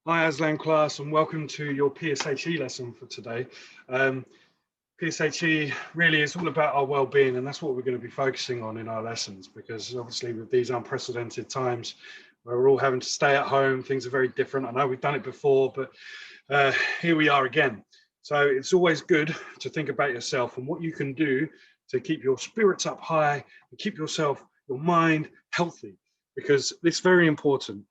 Hi Aslam class, and welcome to your PSHE lesson for today. PSHE really is all about our well-being, and that's what we're going to be focusing on in our lessons, because obviously with these unprecedented times where we're all having to stay at home, things are very different. I know we've done it before, but here we are again. So it's always good to think about yourself and what you can do to keep your spirits up high and keep your mind healthy, because it's very important,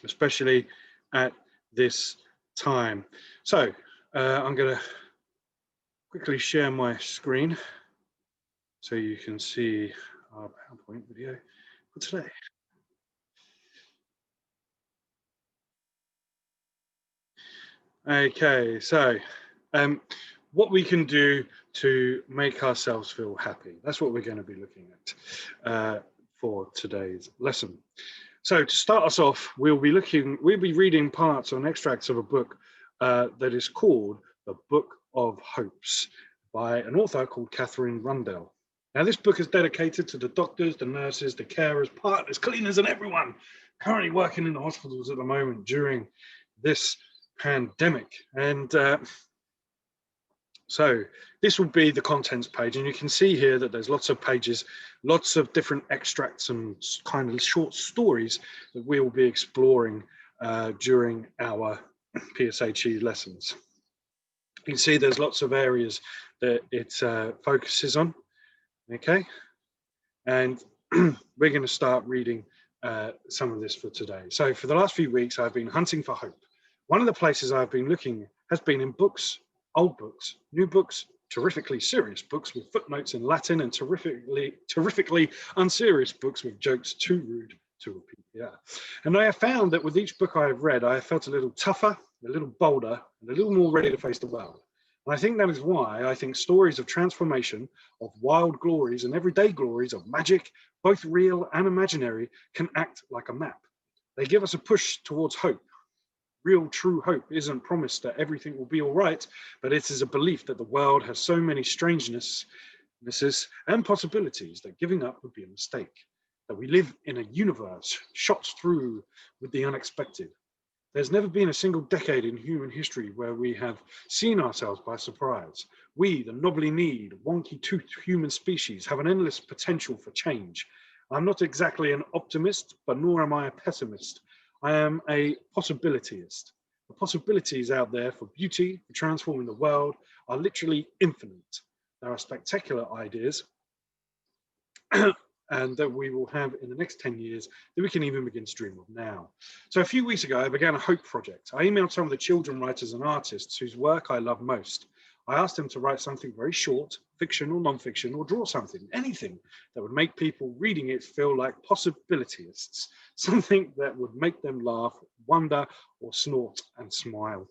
especially at this time. So I'm going to quickly share my screen so you can see our PowerPoint video for today. Okay, so what we can do to make ourselves feel happy. That's what we're going to be looking at for today's lesson. So to start us off, we'll be reading parts or extracts of a book that is called The Book of Hopes by an author called Catherine Rundell. Now, this book is dedicated to the doctors, the nurses, the carers, partners, cleaners, and everyone currently working in the hospitals at the moment during this pandemic. And so this will be the contents page, and you can see here that there's lots of pages, lots of different extracts and kind of short stories that we will be exploring during our PSHE lessons. You can see there's lots of areas that it focuses on, okay? And we're going to start reading some of this for today. So for the last few weeks, I've been hunting for hope. One of the places I've been looking has been in books, old books, new books, terrifically serious books with footnotes in Latin, and terrifically unserious books with jokes too rude to repeat. Yeah. And I have found that with each book I have read, I have felt a little tougher, a little bolder, and a little more ready to face the world. And I think that is why I think stories of transformation, of wild glories and everyday glories, of magic, both real and imaginary, can act like a map. They give us a push towards hope. Real true hope isn't promised that everything will be all right, but it is a belief that the world has so many strangenesses and possibilities that giving up would be a mistake, that we live in a universe shot through with the unexpected. There's never been a single decade in human history where we have seen ourselves by surprise. We, the knobbly-kneed, wonky-toothed human species, have an endless potential for change. I'm not exactly an optimist, but nor am I a pessimist. I am a possibilityist. The possibilities out there for beauty, for transforming the world, are literally infinite. There are spectacular ideas and that we will have in the next 10 years that we can even begin to dream of now. So a few weeks ago, I began a hope project. I emailed some of the children writers and artists whose work I love most. I asked them to write something very short, fiction or non-fiction, or draw something, anything that would make people reading it feel like possibilityists, something that would make them laugh, wonder, or snort and smile.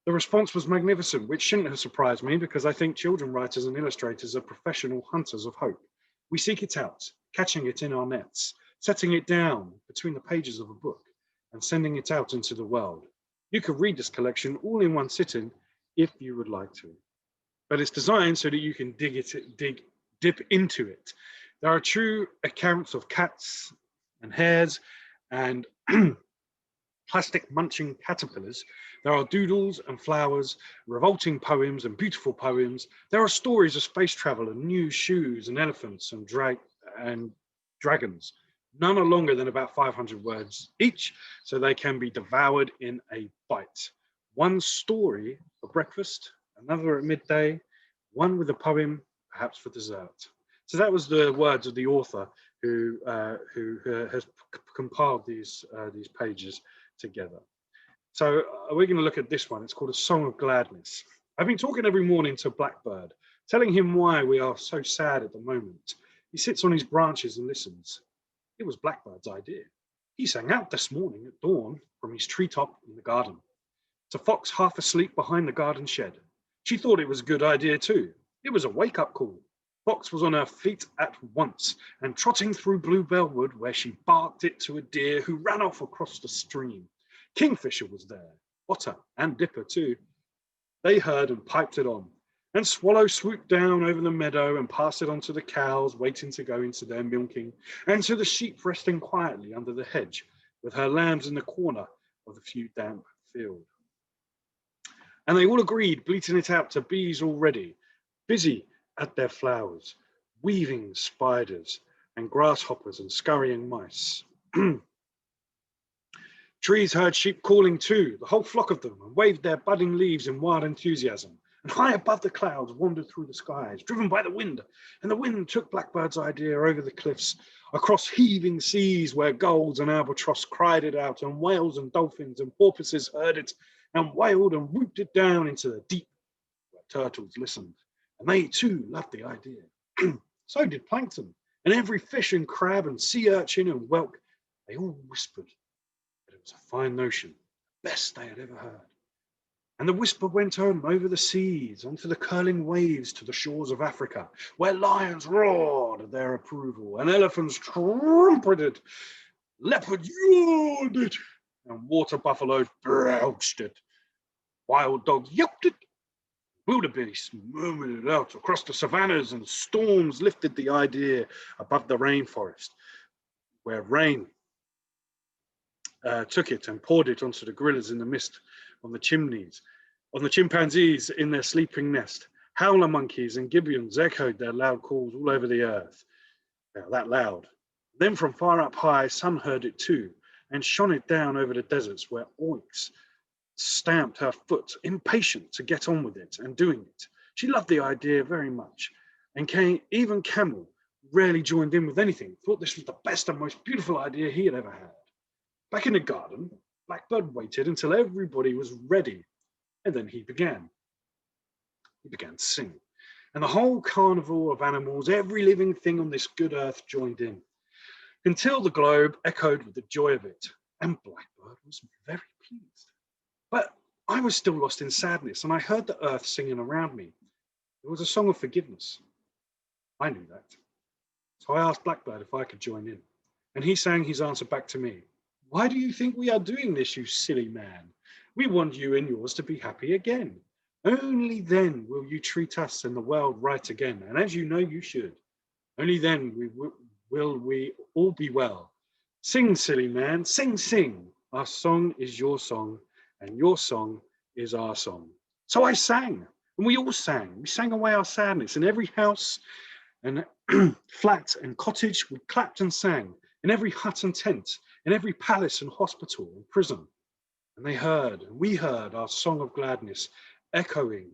The response was magnificent, which shouldn't have surprised me because I think children writers and illustrators are professional hunters of hope. We seek it out, catching it in our nets, setting it down between the pages of a book, and sending it out into the world. You could read this collection all in one sitting if you would like to. But it's designed so that you can dip into it. There are true accounts of cats and hares and plastic munching caterpillars. There are doodles and flowers, revolting poems and beautiful poems. There are stories of space travel and new shoes and elephants and dragons. None are longer than about 500 words each, so they can be devoured in a bite. One story for breakfast, another at midday, one with a poem, perhaps for dessert. So that was the words of the author who has compiled these pages together. So we're going to look at this one. It's called A Song of Gladness. I've been talking every morning to Blackbird, telling him why we are so sad at the moment. He sits on his branches and listens. It was Blackbird's idea. He sang out this morning at dawn from his treetop in the garden. To Fox half asleep behind the garden shed. She thought it was a good idea too. It was a wake-up call. Fox was on her feet at once and trotting through Bluebell Wood where she barked it to a deer who ran off across the stream. Kingfisher was there, Otter and Dipper too. They heard and piped it on. And Swallow swooped down over the meadow and passed it on to the cows waiting to go into their milking, and to the sheep resting quietly under the hedge with her lambs in the corner of the few damp field. And they all agreed, bleating it out to bees already, busy at their flowers, weaving spiders and grasshoppers and scurrying mice. Trees heard sheep calling too, the whole flock of them, and waved their budding leaves in wild enthusiasm. And high above the clouds wandered through the skies, driven by the wind, and the wind took Blackbird's idea over the cliffs, across heaving seas where gulls and albatross cried it out, and whales and dolphins and porpoises heard it, and wailed and whooped it down into the deep where turtles listened. And they too loved the idea. So did plankton, and every fish and crab and sea urchin and whelk. They all whispered that it was a fine notion, the best they had ever heard. And the whisper went on over the seas, onto the curling waves to the shores of Africa, where lions roared their approval, and elephants trumpeted, leopard yawned it, and water buffaloes belched it. Wild dogs yelped it, wildebeest murmured it out across the savannas, and storms lifted the idea above the rainforest, where rain took it and poured it onto the gorillas in the mist, on the chimneys, on the chimpanzees in their sleeping nest. Howler monkeys and gibbons echoed their loud calls all over the earth. Now, that loud. Then from far up high, some heard it too, and shone it down over the deserts where oryx stamped her foot, impatient to get on with it and doing it. She loved the idea very much, and even Camel rarely joined in with anything, thought this was the best and most beautiful idea he had ever had. Back in the garden, Blackbird waited until everybody was ready, and then he began. He began to sing, and the whole carnival of animals, every living thing on this good earth joined in, until the globe echoed with the joy of it, and Blackbird was very pleased. But I was still lost in sadness, and I heard the earth singing around me. It was a song of forgiveness. I knew that. So I asked Blackbird if I could join in, and he sang his answer back to me. Why do you think we are doing this, you silly man? We want you and yours to be happy again. Only then will you treat us and the world right again, and as you know you should. Only then will we all be well. Sing, silly man, sing, sing. Our song is your song, and your song is our song. So I sang, and we all sang. We sang away our sadness. In every house and flat and cottage, we clapped and sang. In every hut and tent, in every palace and hospital and prison. And they heard, and we heard our song of gladness echoing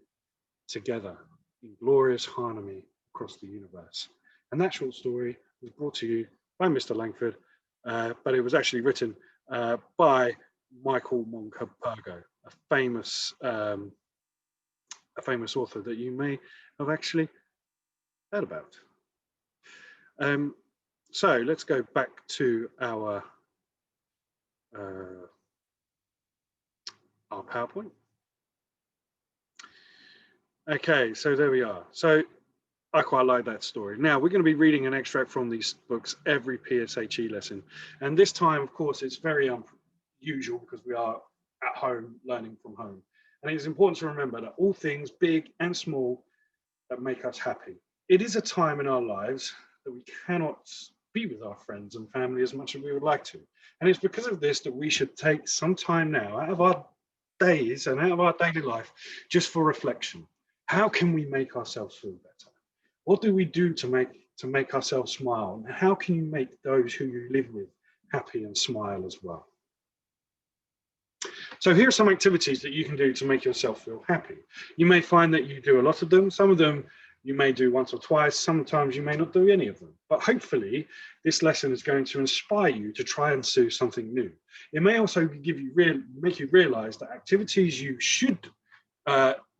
together in glorious harmony across the universe. And that short story was brought to you by Mr. Langford, but it was actually written by Michael Moncapergo, a famous author that you may have actually heard about. So let's go back to our PowerPoint. Okay, so there we are. So I quite like that story. Now we're going to be reading an extract from these books every PSHE lesson. And this time, of course, it's very unusual because we are at home learning from home. And it's important to remember that all things big and small that make us happy. It is a time in our lives that we cannot be with our friends and family as much as we would like to. And it's because of this that we should take some time now out of our days and out of our daily life just for reflection. How can we make ourselves feel better? What do we do to make ourselves smile? And how can you make those who you live with happy and smile as well? So here are some activities that you can do to make yourself feel happy. You may find that you do a lot of them. Some of them you may do once or twice. Sometimes you may not do any of them. But hopefully this lesson is going to inspire you to try and do something new. It may also make you realize that activities you should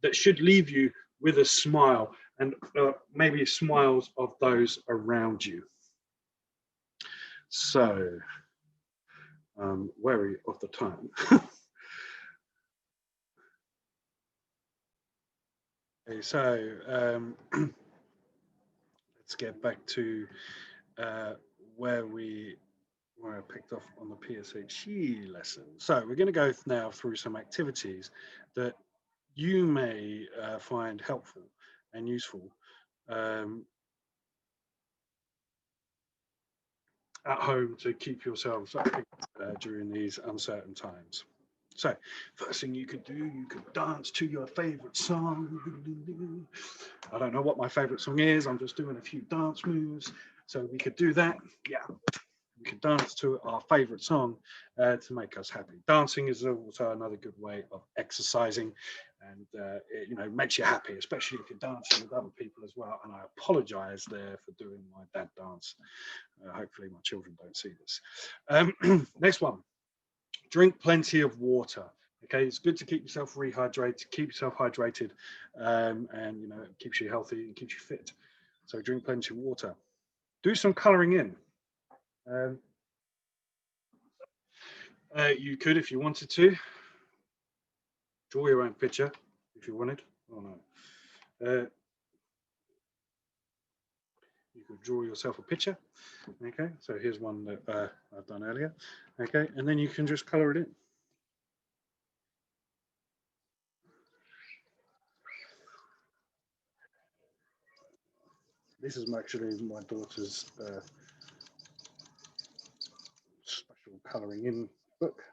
that should leave you with a smile, and maybe smiles of those around you. So, wary of the time. Okay, so let's get back to where I picked off on the PSHE lesson. So we're going to go now through some activities that you may find helpful and useful at home to keep yourselves happy during these uncertain times. So first thing you could do, you could dance to your favorite song. I don't know what my favorite song is. I'm just doing a few dance moves. So we could do that. Yeah. We could dance to our favorite song to make us happy. Dancing is also another good way of exercising, and it makes you happy, especially if you're dancing with other people as well. And I apologize there for doing my dad dance. Hopefully my children don't see this. Next one. Drink plenty of water. Okay, it's good to keep yourself rehydrated, keep yourself hydrated, and it keeps you healthy and keeps you fit. So drink plenty of water. Do some colouring in. You could, if you wanted to, draw your own picture if you wanted. Oh no. You could draw yourself a picture. Okay, so here's one that I've done earlier. Okay, and then you can just colour it in. This is actually my daughter's special colouring in book.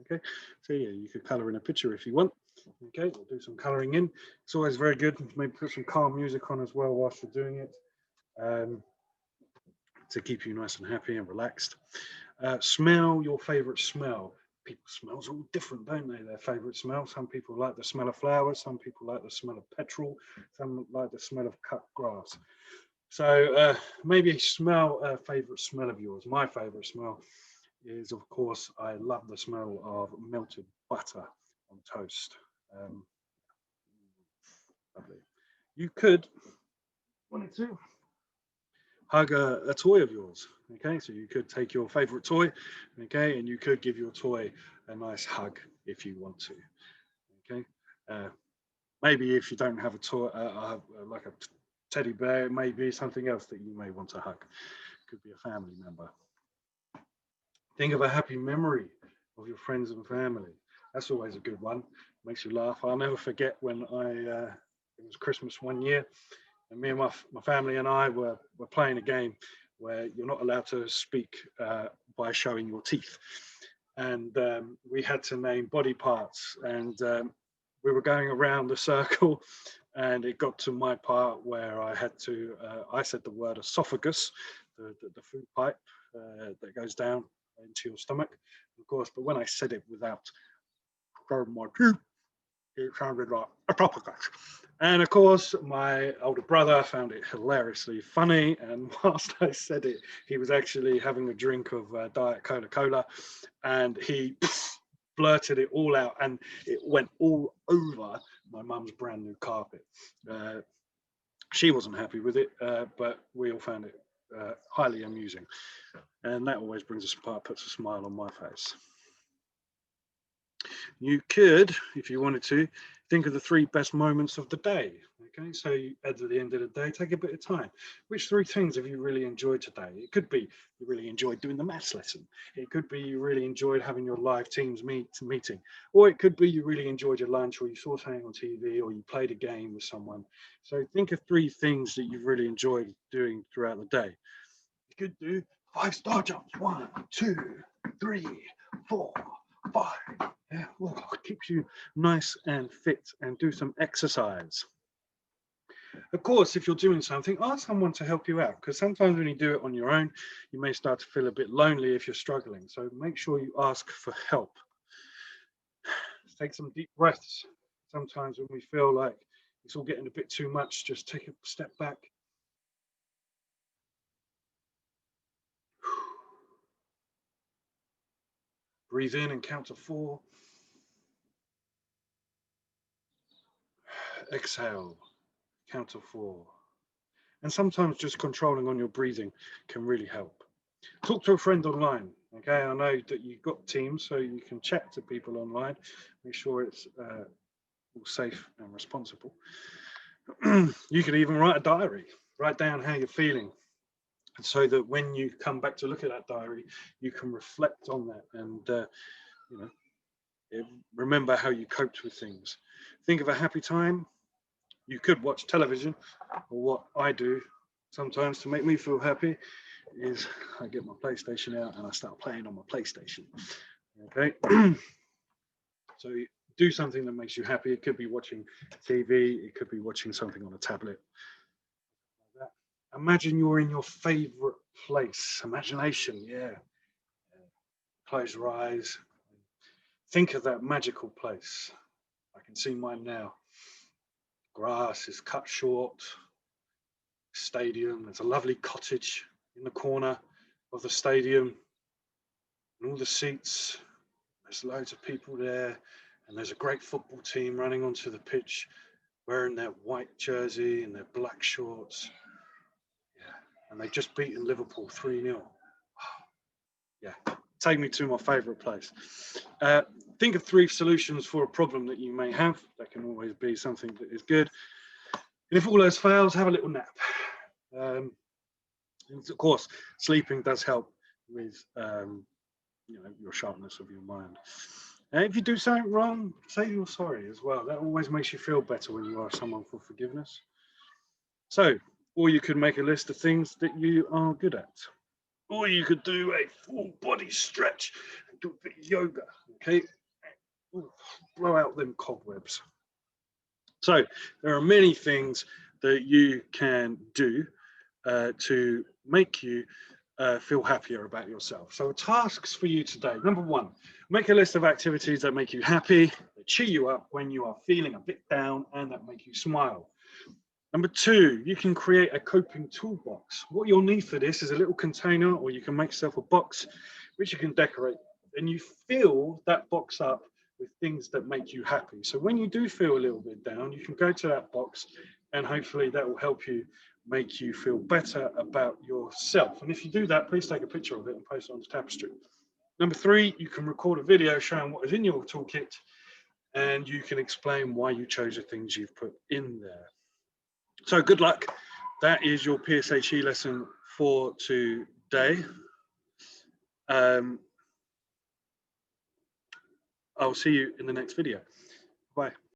Okay, so yeah, you could colour in a picture if you want. Okay, we'll do some colouring in. It's always very good. Maybe put some calm music on as well whilst you're doing it, to keep you nice and happy and relaxed. Smell your favourite smell. People's smells are all different, don't they? Their favourite smell. Some people like the smell of flowers. Some people like the smell of petrol. Some like the smell of cut grass. So maybe smell a favourite smell of yours. My favourite smell is, of course, I love the smell of melted butter on toast. Lovely. You could, wanted to, hug a toy of yours. Okay, so you could take your favorite toy, okay, and you could give your toy a nice hug if you want to. Okay, maybe if you don't have a toy, like a teddy bear, it may be something else that you may want to hug. Could be a family member. Think of a happy memory of your friends and family. That's always a good one. Makes you laugh. I'll never forget when it was Christmas one year, and me and my family and I were playing a game where you're not allowed to speak by showing your teeth. And we had to name body parts, and we were going around the circle, and it got to my part where I had to, I said the word esophagus, the food pipe that goes down into your stomach, of course, but when I said it without showing my teeth, it sounded like esophagus. And of course, my older brother found it hilariously funny. And whilst I said it, he was actually having a drink of Diet Cola, and he blurted it all out, and it went all over my mum's brand new carpet. She wasn't happy with it, but we all found it highly amusing. And that always brings a smile, puts a smile on my face. You could, if you wanted to, think of the 3 best moments of the day. Okay, so at the end of the day, take a bit of time. Which 3 things have you really enjoyed today? It could be you really enjoyed doing the maths lesson. It could be you really enjoyed having your live Teams meeting. Or it could be you really enjoyed your lunch, or you saw something on TV, or you played a game with someone. So think of 3 things that you've really enjoyed doing throughout the day. You could do 5-star jumps. 1, 2, 3, 4, 5. Yeah, well, keeps you nice and fit, and do some exercise. Of course, if you're doing something, ask someone to help you out, because sometimes when you do it on your own, you may start to feel a bit lonely if you're struggling. So make sure you ask for help. Take some deep breaths. Sometimes when we feel like it's all getting a bit too much, just take a step back. Breathe in and count to 4. Exhale, count to 4. And sometimes just controlling on your breathing can really help. Talk to a friend online. Okay, I know that you've got Teams, so you can chat to people online. Make sure it's all safe and responsible. You could even write a diary. Write down how you're feeling, so that when you come back to look at that diary, you can reflect on that and remember how you coped with things. Think of a happy time. You could watch television, or what I do sometimes to make me feel happy is I get my PlayStation out and I start playing on my PlayStation. Okay. So do something that makes you happy. It could be watching TV, it could be watching something on a tablet. Imagine you're in your favorite place. Imagination, yeah. Close your eyes. Think of that magical place. I can see mine now. Grass is cut short. Stadium. There's a lovely cottage in the corner of the stadium. And all the seats. There's loads of people there. And there's a great football team running onto the pitch, wearing their white jersey and their black shorts. Yeah. And they've just beaten Liverpool 3-0. Yeah. Take me to my favorite place. Think of 3 solutions for a problem that you may have. That can always be something that is good. And if all else fails, have a little nap. And of course, sleeping does help with your sharpness of your mind. And if you do something wrong, say you're sorry as well. That always makes you feel better when you ask someone for forgiveness. So, or you could make a list of things that you are good at. Or you could do a full body stretch and do a bit of yoga, okay? Ooh, blow out them cobwebs. So there are many things that you can do to make you feel happier about yourself. So tasks for you today. Number 1, make a list of activities that make you happy, that cheer you up when you are feeling a bit down, and that make you smile. Number 2, you can create a coping toolbox. What you'll need for this is a little container, or you can make yourself a box, which you can decorate. And you fill that box up with things that make you happy. So when you do feel a little bit down, you can go to that box, and hopefully that will help you make you feel better about yourself. And if you do that, please take a picture of it and post it on the Tapestry. Number 3, you can record a video showing what is in your toolkit, and you can explain why you chose the things you've put in there. So good luck. That is your PSHE lesson for today. I'll see you in the next video. Bye.